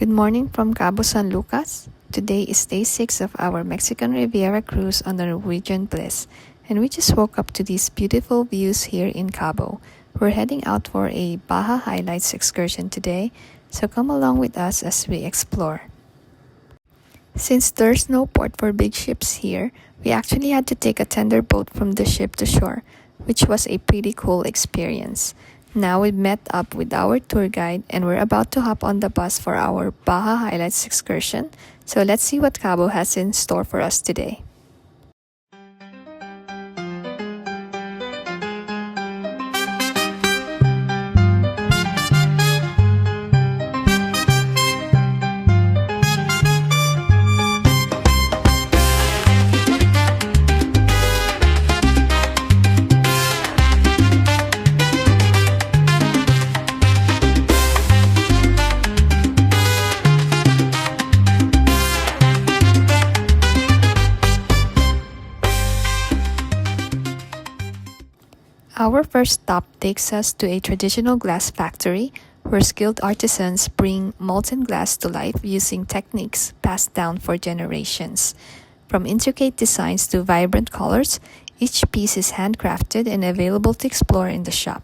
Good morning from Cabo San Lucas. Today is day 6 of our Mexican Riviera cruise on the Norwegian Bliss, and we just woke up to these beautiful views here in Cabo. We're heading out for a Baja highlights excursion today, so come along with us as we explore. Since there's no port for big ships here, we actually had to take a tender boat from the ship to shore, which was a pretty cool experience. Now we've met up with our tour guide and we're about to hop on the bus for our Baja highlights excursion. So let's see what Cabo has in store for us today. Our first stop takes us to a traditional glass factory where skilled artisans bring molten glass to life using techniques passed down for generations. From intricate designs to vibrant colors, each piece is handcrafted and available to explore in the shop.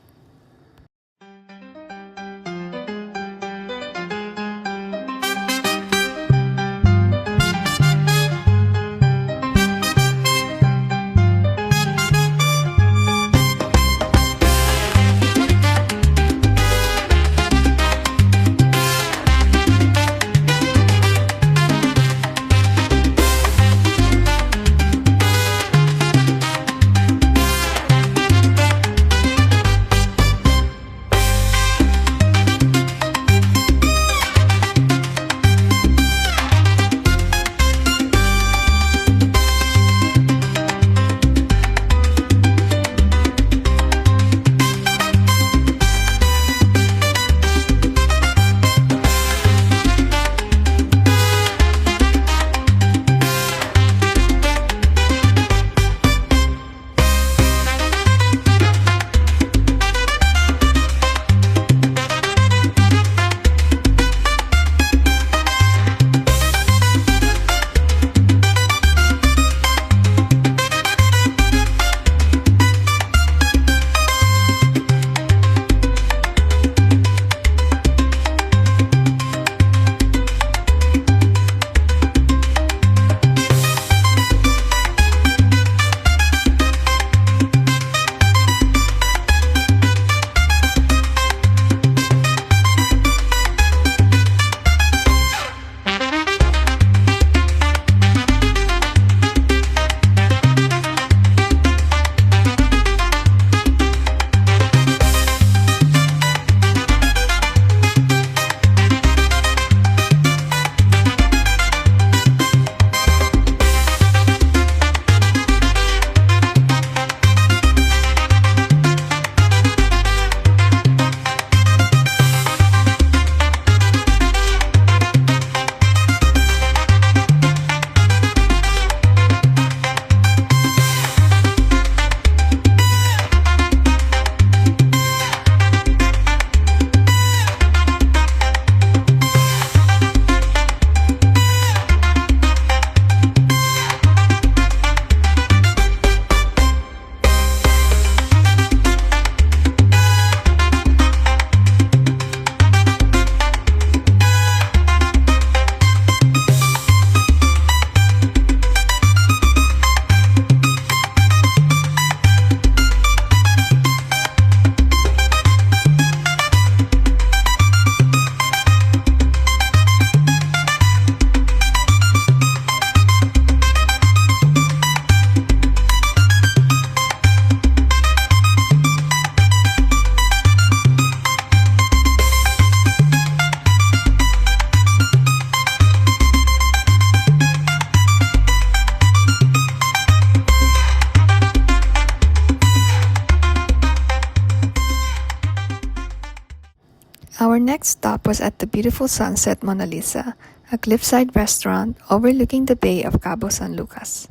Our next stop was at the beautiful Sunset MonaLisa, a cliffside restaurant overlooking the bay of Cabo San Lucas.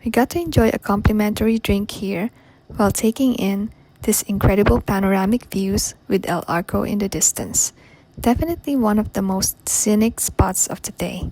We got to enjoy a complimentary drink here while taking in these incredible panoramic views with El Arco in the distance. Definitely one of the most scenic spots of the day.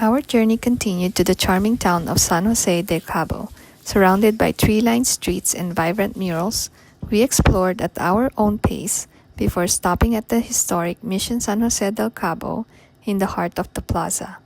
Our journey continued to the charming town of San José del Cabo. Surrounded by tree-lined streets and vibrant murals, we explored at our own pace before stopping at the historic Mission San José del Cabo in the heart of the plaza.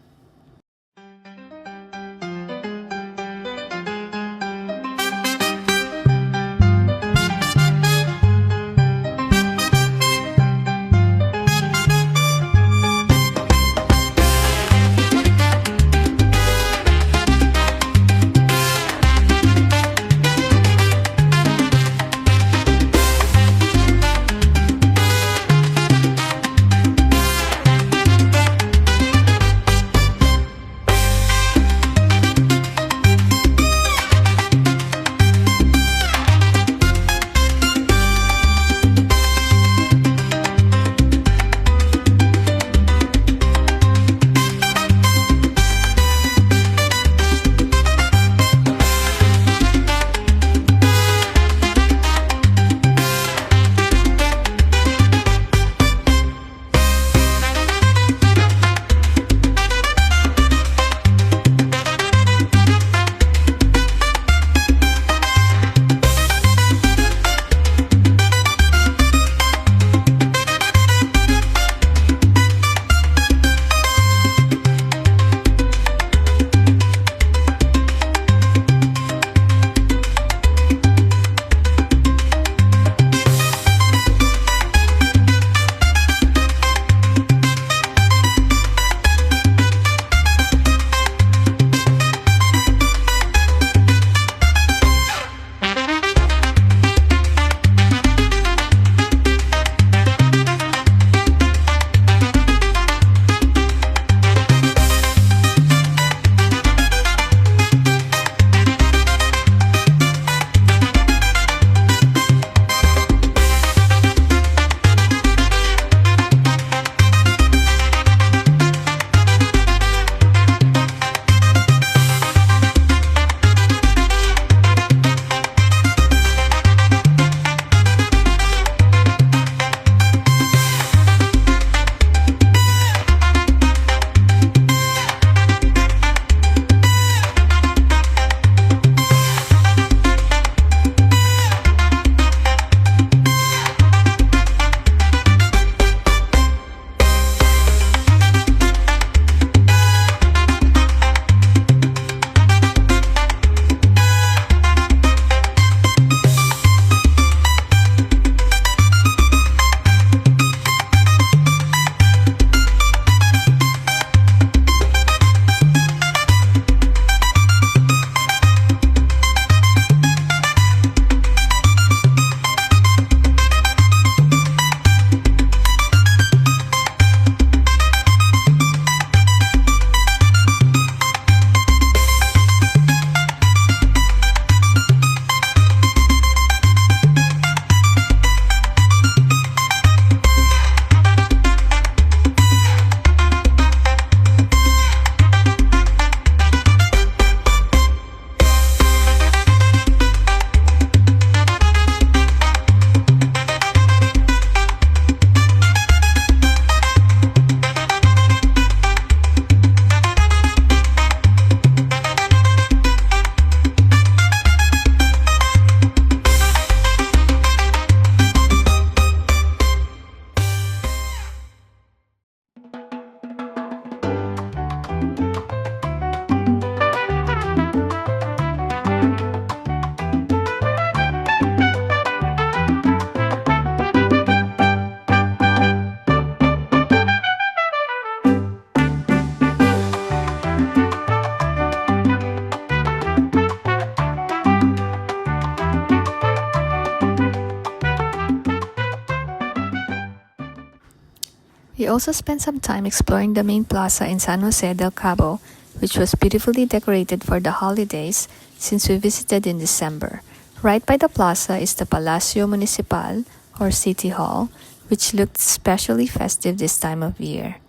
We also spent some time exploring the main plaza in San José del Cabo, which was beautifully decorated for the holidays since we visited in December. Right by the plaza is the Palacio Municipal, or City Hall, which looked especially festive this time of year.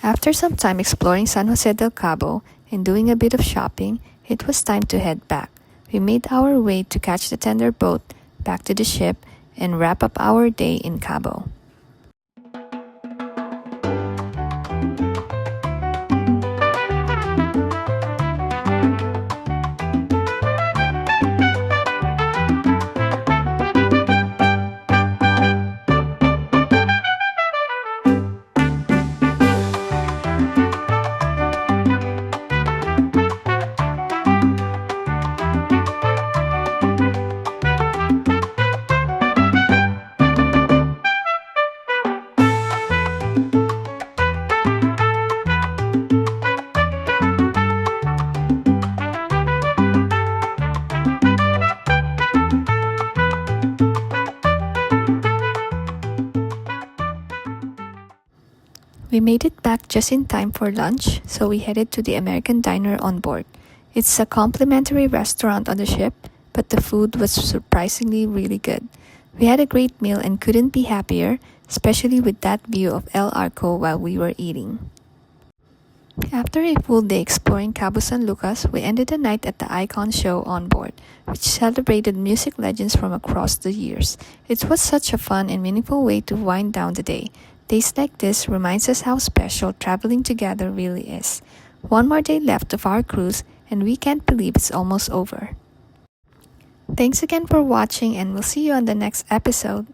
After some time exploring San José del Cabo and doing a bit of shopping, it was time to head back. We made our way to catch the tender boat back to the ship and wrap up our day in Cabo. We made it back just in time for lunch, so we headed to the American diner on board. It's a complimentary restaurant on the ship, but the food was surprisingly really good. We had a great meal and couldn't be happier, especially with that view of El Arco while we were eating. After a full day exploring Cabo San Lucas, we ended the night at the Icon show on board, which celebrated music legends from across the years. It was such a fun and meaningful way to wind down the day. Days like this reminds us how special traveling together really is. One more day left of our cruise, and we can't believe it's almost over. Thanks again for watching, and we'll see you on the next episode.